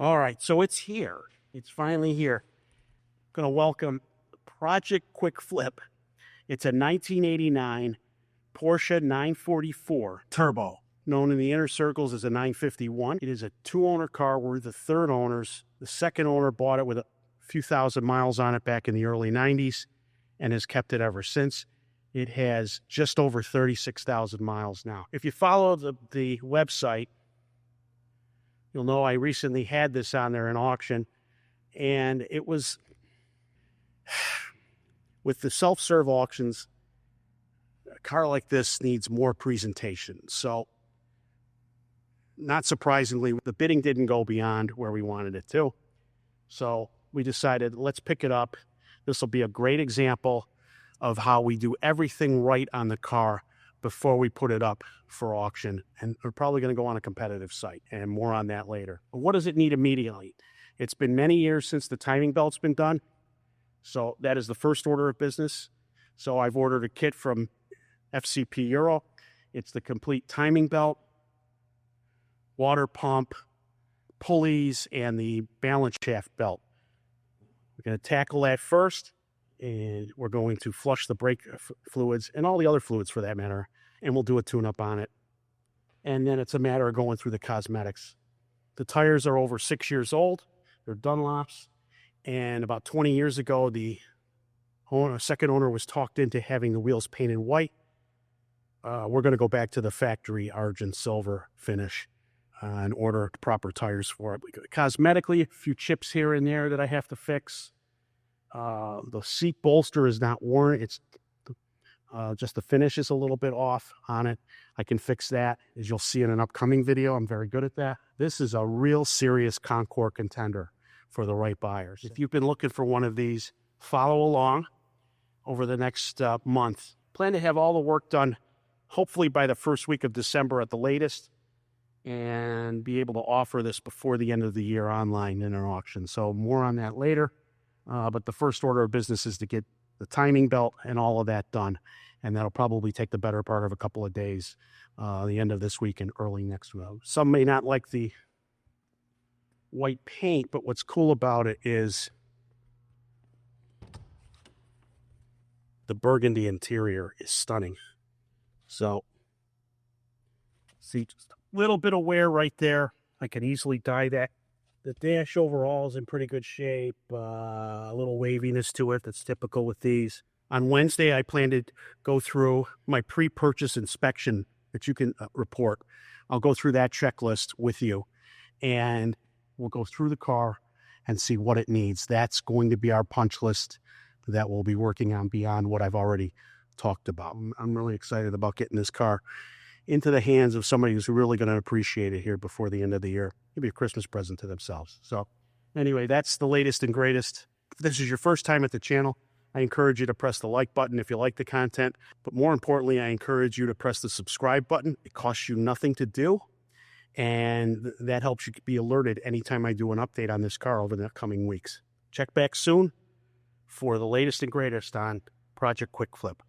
All right, so it's here. It's finally here. Going to welcome Project Quick Flip. It's a 1989 Porsche 944 Turbo, known in the inner circles as a 951. It is a two-owner car. We're the third owners. The second owner bought it with a few thousand miles on it back in the early 90s and has kept it ever since. It has just over 36,000 miles now. If you follow the website, you'll know I recently had this on there in auction, and it was, with the self-serve auctions, a car like this needs more presentation. So, not surprisingly, the bidding didn't go beyond where we wanted it to. So, we decided, let's pick it up. This will be a great example of how we do everything right on the car before we put it up for auction. And we're probably going to go on a competitive site, and more on that later. But what does it need immediately? It's been many years since the timing belt's been done. So that is the first order of business. So I've ordered a kit from FCP Euro. It's the complete timing belt, water pump, pulleys, and the balance shaft belt. We're going to tackle that first, and we're going to flush the brake fluids and all the other fluids for that matter, and we'll do a tune-up on it. And then it's a matter of going through the cosmetics. The tires are over 6 years old. They're Dunlops. And about 20 years ago, the second owner was talked into having the wheels painted white. We're going to go back to the factory argent silver finish and order proper tires for it. Cosmetically, a few chips here and there that I have to fix. The seat bolster is not worn. It's just the finish is a little bit off on it. I can fix that, as you'll see in an upcoming video. I'm very good at that. This is a real serious Concours contender for the right buyers. If you've been looking for one of these, follow along over the next month. Plan to have all the work done, hopefully by the first week of December at the latest, and be able to offer this before the end of the year online in an auction. So more on that later. But the first order of business is to get the timing belt and all of that done. And that'll probably take the better part of a couple of days, the end of this week and early next week. Some may not like the white paint, but what's cool about it is the burgundy interior is stunning. So, see, just a little bit of wear right there. I can easily dye that. The dash overall is in pretty good shape. A little waviness to it that's typical with these. On Wednesday, I plan to go through my pre-purchase inspection that you can report. I'll go through that checklist with you, and we'll go through the car and see what it needs. That's going to be our punch list that we'll be working on beyond what I've already talked about. I'm really excited about getting this car into the hands of somebody who's really going to appreciate it here before the end of the year. It'll be a Christmas present to themselves. So anyway, that's the latest and greatest. If this is your first time at the channel, I encourage you to press the like button if you like the content. But more importantly, I encourage you to press the subscribe button. It costs you nothing to do, and that helps you be alerted anytime I do an update on this car over the coming weeks. Check back soon for the latest and greatest on Project Quick Flip.